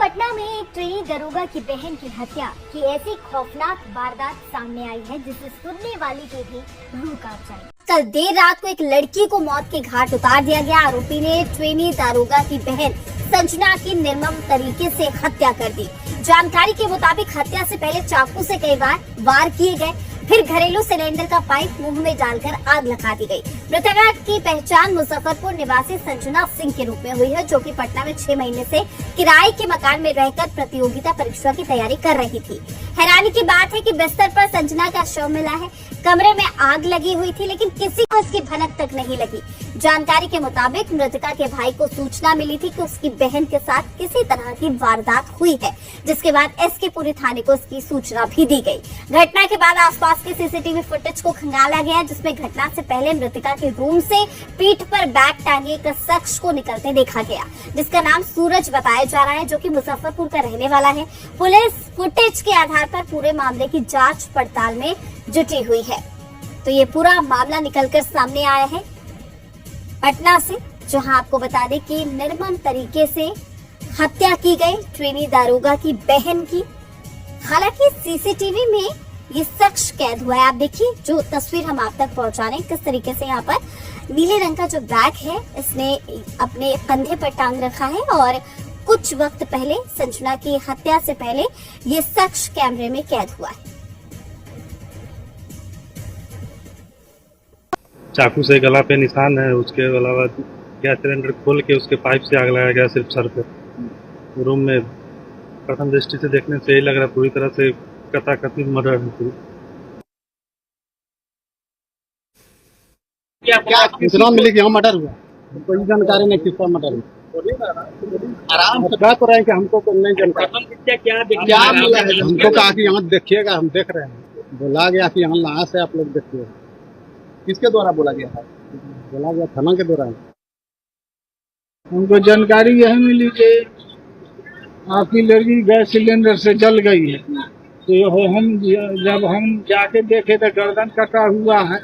पटना में एक ट्रेनी दरोगा की बहन की हत्या की ऐसी खौफनाक वारदात सामने आई है जिसे सुनने वाली के भी रूह कांप जाए। कल देर रात को एक लड़की को मौत के घाट उतार दिया गया। आरोपी ने ट्रेनी दरोगा की बहन संजना की निर्मम तरीके से हत्या कर दी। जानकारी के मुताबिक हत्या से पहले चाकू से कई बार वार किए गए, फिर घरेलू सिलेंडर का पाइप मुंह में डालकर आग लगा दी गई। मृतका की पहचान मुजफ्फरपुर निवासी संजना सिंह के रूप में हुई है, जो कि पटना में 6 महीने से किराए के मकान में रहकर प्रतियोगिता परीक्षा की तैयारी कर रही थी। हैरानी की बात है कि बिस्तर पर संजना का शव मिला है। कमरे में आग लगी हुई थी, लेकिन किसी को इसकी भनक तक नहीं लगी। जानकारी के मुताबिक मृतका के भाई को सूचना मिली थी कि उसकी बहन के साथ किसी तरह की वारदात हुई है, जिसके बाद एसके पुरी थाने को इसकी सूचना भी दी गई। घटना के बाद आसपास के सीसीटीवी फुटेज को खंगाला गया, जिसमें घटना से पहले मृतका के रूम से पीठ पर बैग टांगे एक शख्स को निकलते देखा गया, जिसका नाम सूरज बताया जा रहा है, जो कि मुजफ्फरपुर का रहने वाला है। पुलिस फुटेज के आधार पर पूरे मामले की जांच पड़ताल में जुटी हुई है। तो ये पूरा मामला निकलकर सामने आया है पटना से, जहां आपको बता दें कि निर्मम तरीके से हत्या की गई ट्रेनी दारोगा की बहन की। हालांकि सीसीटीवी में ये शख्स कैद हुआ है। आप देखिए जो तस्वीर हम आप तक पहुंचा रहे हैं, किस तरीके से यहाँ पर नीले रंग का जो बैग है इसने अपने कंधे पर टांग रखा है, और कुछ वक्त पहले संजना की हत्या से पहले ये शख्स कैमरे में कैद हुआ है। चाकू से गला पे निशान है, उसके अलावा गैस सिलेंडर खोल के उसके पाइप से आग लगाया गया सिर्फ सर पे। रूम में प्रथम दृष्टि से देखने से यही लग रहा है पूरी तरह से कथाकथित मर्डर है। क्या सूचना मिली कि यहाँ मर्डर हुआ? कोई जानकारी नहीं किसका मर्डर हुआ। आराम से कह तो रहे हैं कि हमको तो नहीं जानकारी। क्या मिला है? हमको कहा कि यहाँ देखिएगा, हम देख रहे हैं। बोला गया कि यहाँ से आप लोग देखिए। किसके द्वारा बोला गया था? बोला गया थाना के द्वारा। हमको जानकारी यह मिली कि आपकी लड़की गैस सिलेंडर से जल गई है। तो हम जब हम जाके देखे तो गर्दन कटा हुआ है,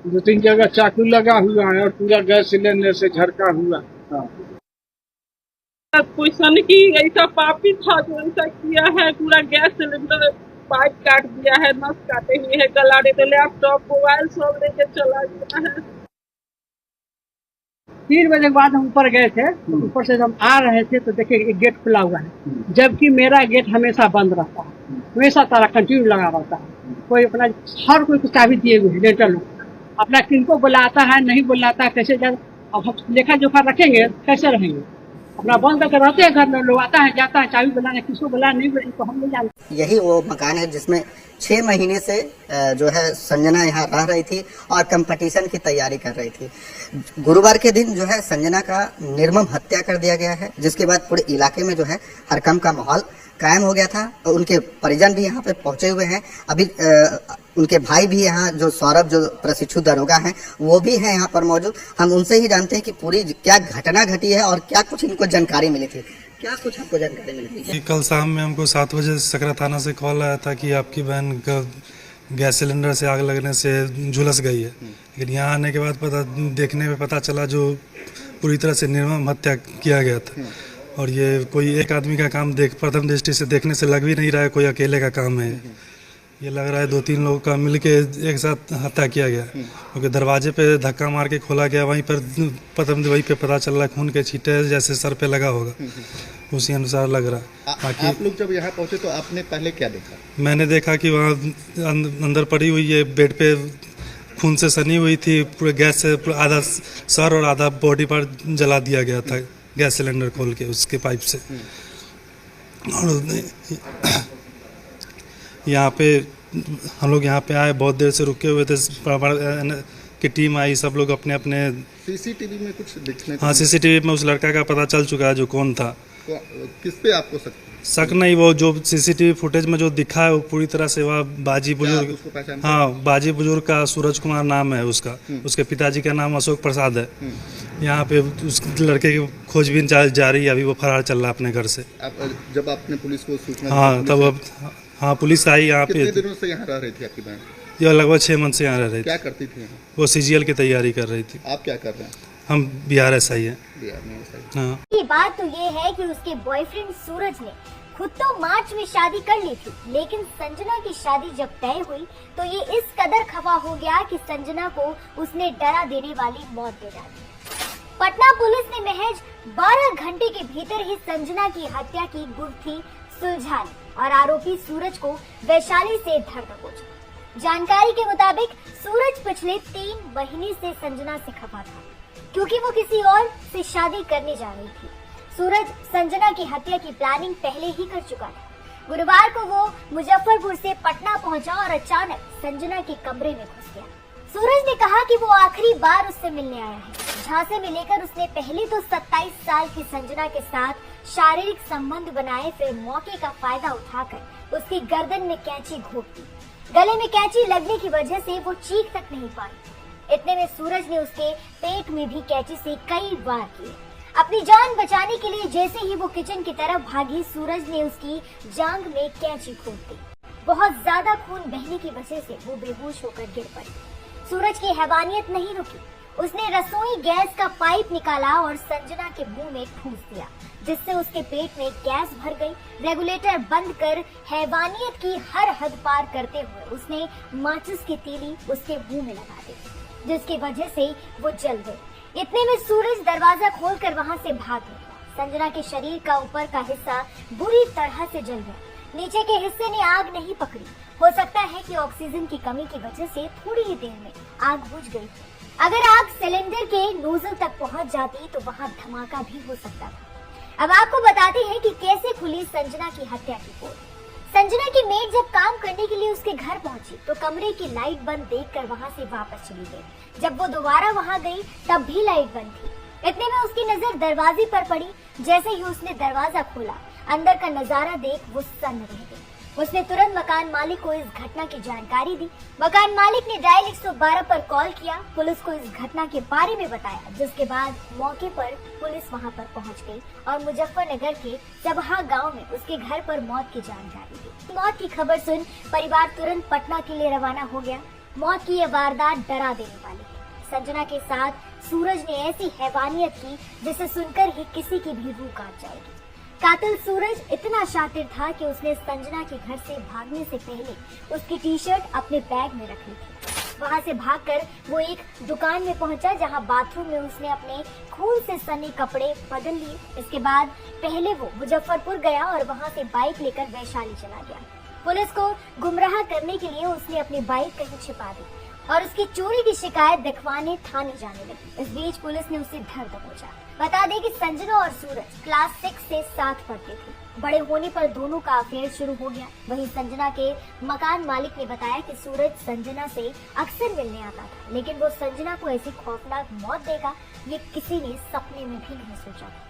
2-3 जगह चाकू लगा हुआ है और पूरा गैस सिलेंडर से झरका हुआ। कोई सन की ऐसा पापी था जो ऐसा किया है, पूरा गैस सिलेंडर पाइप काट दिया है, नस काटे हुए है, गला दे, लैपटॉप मोबाइल सब लेके चला गया है। 3 बजे के बाद हम ऊपर गए थे, तो ऊपर से हम आ रहे थे तो देखिए एक गेट खुला हुआ है, जबकि मेरा गेट हमेशा बंद रहता है, हमेशा ताला कंटिन्यू लगा रहता है। कोई अपना हर कोई कुछ चाबी दिए हुए लेटर लोग अपना किनको बुलाता है नहीं बुलाता है, कैसे जब अब हम लेखा जोखा रखेंगे कैसे रहेंगे? अपना बंद करके रहते हैं घर में, लोग आता है जाता है, चाबी बुलाने किसको बुला नहीं बुला तो हम नहीं जानते। यही वो मकान है जिसमें 6 महीने से जो है संजना यहाँ रह रही थी और कंपटीशन की तैयारी कर रही थी। गुरुवार के दिन जो है संजना का निर्मम हत्या कर दिया गया है, जिसके बाद पूरे इलाके में जो है हड़कंप का माहौल कायम हो गया था। और उनके परिजन भी यहाँ पे पहुंचे हुए हैं। अभी उनके भाई भी यहाँ जो सौरभ जो प्रशिक्षु दरोगा हैं वो भी हैं यहाँ पर मौजूद। हम उनसे ही जानते हैं कि पूरी क्या घटना घटी है और क्या कुछ इनको जानकारी मिली थी। क्या कुछ आपको जानकारी मिली थी? कल शाम में हमको 7 बजे सकरा थाना से कॉल आया था कि आपकी बहन का गैस सिलेंडर से आग लगने से झुलस गई है। लेकिन यहाँ आने के बाद देखने में पता चला जो पूरी तरह से निर्मम हत्या किया गया था। और ये कोई एक आदमी का काम प्रथम दृष्टि से देखने से लग भी नहीं रहा है कोई अकेले का काम है। ये लग रहा है 2-3 लोगों का मिलके एक साथ हत्या किया गया, क्योंकि दरवाजे पे धक्का मार के खोला गया, वहीं पर वहीं पे पता चल रहा है खून के छींटे जैसे सर पे लगा होगा, उसी अनुसार लग रहा है। बाकी आप लोग जब यहाँ पहुँचे तो आपने पहले क्या देखा? मैंने देखा कि वहाँ अंदर पड़ी हुई है, बेड पे खून से सनी हुई थी, पूरे गैस से आधा सर और आधा बॉडी पर जला दिया गया था गैस सिलेंडर खोल के उसके पाइप से। और यहाँ पे हम लोग यहाँ पे आए, बहुत देर से रुके हुए थे कि टीम आई, सब लोग अपने अपने। सीसीटीवी में कुछ दिखने? हाँ, सीसीटीवी में उस लड़का का पता चल चुका है जो कौन था। किस पे आपको शक नहीं, वो जो सीसीटीवी फुटेज में जो दिखा है वो पूरी तरह से वह बाजी बुजुर्ग, हाँ बाजी बुजुर्ग का सूरज कुमार नाम है उसका। उसके पिताजी का नाम अशोक प्रसाद है। यहाँ पे उस लड़के की खोजबीन जारी है, अभी वो फरार चल रहा है अपने घर से। जब आपने पुलिस को सूचना? हाँ तब हाँ पुलिस आई यहाँ पे। कितने दिनों से यहाँ रह रही थी आपकी बहन? ये लगभग 6 मंथ से यहाँ रह रही थी। क्या करती थी यहाँ? वो CGL की तैयारी कर रही थी। आप क्या कर रहे हैं? हम बिहार ऐसा ही है। बिहार में ऐसा ही। हाँ। की बात तो ये है कि उसके बॉयफ्रेंड सूरज ने खुद तो मार्च में शादी कर ली थी, लेकिन संजना की शादी जब तय हुई तो ये इस कदर खफा हो गया कि संजना को उसने डरा देने वाली मौत दे डाली। पटना पुलिस ने महज 12 घंटे के भीतर ही संजना की हत्या की गुत्थी सुलझा ली और आरोपी सूरज को वैशाली से धर दबोचा। जानकारी के मुताबिक सूरज पिछले 3 महीने से संजना से खफा था, क्योंकि वो किसी और से शादी करने जा रही थी। सूरज संजना की हत्या की प्लानिंग पहले ही कर चुका था। गुरुवार को वो मुजफ्फरपुर से पटना पहुंचा और अचानक संजना के कमरे में घुस गया। सूरज ने कहा कि वो आखिरी बार उससे मिलने आया है। झांसे में लेकर उसने पहले तो 27 साल की संजना के साथ शारीरिक संबंध बनाए, फिर मौके का फायदा उठाकर उसकी गर्दन में कैंची घोंप दी। गले में कैंची लगने की वजह से वो चीख तक नहीं पाई। इतने में सूरज ने उसके पेट में भी कैंची से कई वार किए। अपनी जान बचाने के लिए जैसे ही वो किचन की तरफ भागी, सूरज ने उसकी जांघ में कैंची घोंप दी। बहुत ज्यादा खून बहने की वजह से वो बेहोश होकर गिर पड़ी। सूरज की हैवानियत नहीं रुकी। उसने रसोई गैस का पाइप निकाला और संजना के मुंह में ठूस दिया, जिससे उसके पेट में गैस भर गई। रेगुलेटर बंद कर हैवानियत की हर हद पार करते हुए उसने माचिस की तीली उसके मुंह में लगा दी, जिसकी वजह से वो जल गई। इतने में सूरज दरवाजा खोलकर वहां से भाग निकला। संजना के शरीर का ऊपर का हिस्सा बुरी तरह से जल गया। नीचे के हिस्से ने आग नहीं पकड़ी। हो सकता है कि ऑक्सीजन की कमी की वजह से थोड़ी ही देर में आग बुझ गई। अगर आग सिलेंडर के नोजल तक पहुंच जाती तो वहां धमाका भी हो सकता था। अब आपको बताते हैं कि कैसे खुली संजना की हत्या की पोल। संजना की मेड जब काम करने के लिए उसके घर पहुंची तो कमरे की लाइट बंद देखकर वहां से वापस चली गई। जब वो दोबारा वहां गई तब भी लाइट बंद थी। इतने में उसकी नजर दरवाजे पर पड़ी। जैसे ही उसने दरवाजा खोला, अंदर का नजारा देख वो सन्न रह गई। उसने तुरंत मकान मालिक को इस घटना की जानकारी दी। मकान मालिक ने डायल 112 पर कॉल किया, पुलिस को इस घटना के बारे में बताया, जिसके बाद मौके पर पुलिस वहां पर पहुंच गई और मुजफ्फरनगर के चबहा गांव में उसके घर पर मौत की जानकारी दी। मौत की खबर सुन परिवार तुरंत पटना के लिए रवाना हो गया। मौत की यह वारदात डरा देने वाली है। संजना के साथ सूरज ने ऐसी हैवानियत की जिसे सुनकर ही किसी की भी रूह कांप जाएगी। कातिल सूरज इतना शातिर था कि उसने संजना के घर से भागने से पहले उसकी टी-शर्ट अपने बैग में रख ली थी। वहां से भागकर वो एक दुकान में पहुंचा, जहां बाथरूम में उसने अपने खून से सने कपड़े बदल लिए। इसके बाद पहले वो मुजफ्फरपुर गया और वहां से बाइक लेकर वैशाली चला गया। पुलिस को गुमराह करने के लिए उसने अपनी बाइक कहीं छिपा दी और उसकी चोरी की शिकायत दिखवाने थाने जाने लगी। इस बीच पुलिस ने उसे धर दबोचा। बता दें कि संजना और सूरज क्लास 6 से साथ पढ़ते थे। बड़े होने पर दोनों का अफेयर शुरू हो गया। वहीं संजना के मकान मालिक ने बताया कि सूरज संजना से अक्सर मिलने आता था, लेकिन वो संजना को ऐसी खौफनाक मौत देगा ये किसी ने सपने में भी नहीं सोचा था।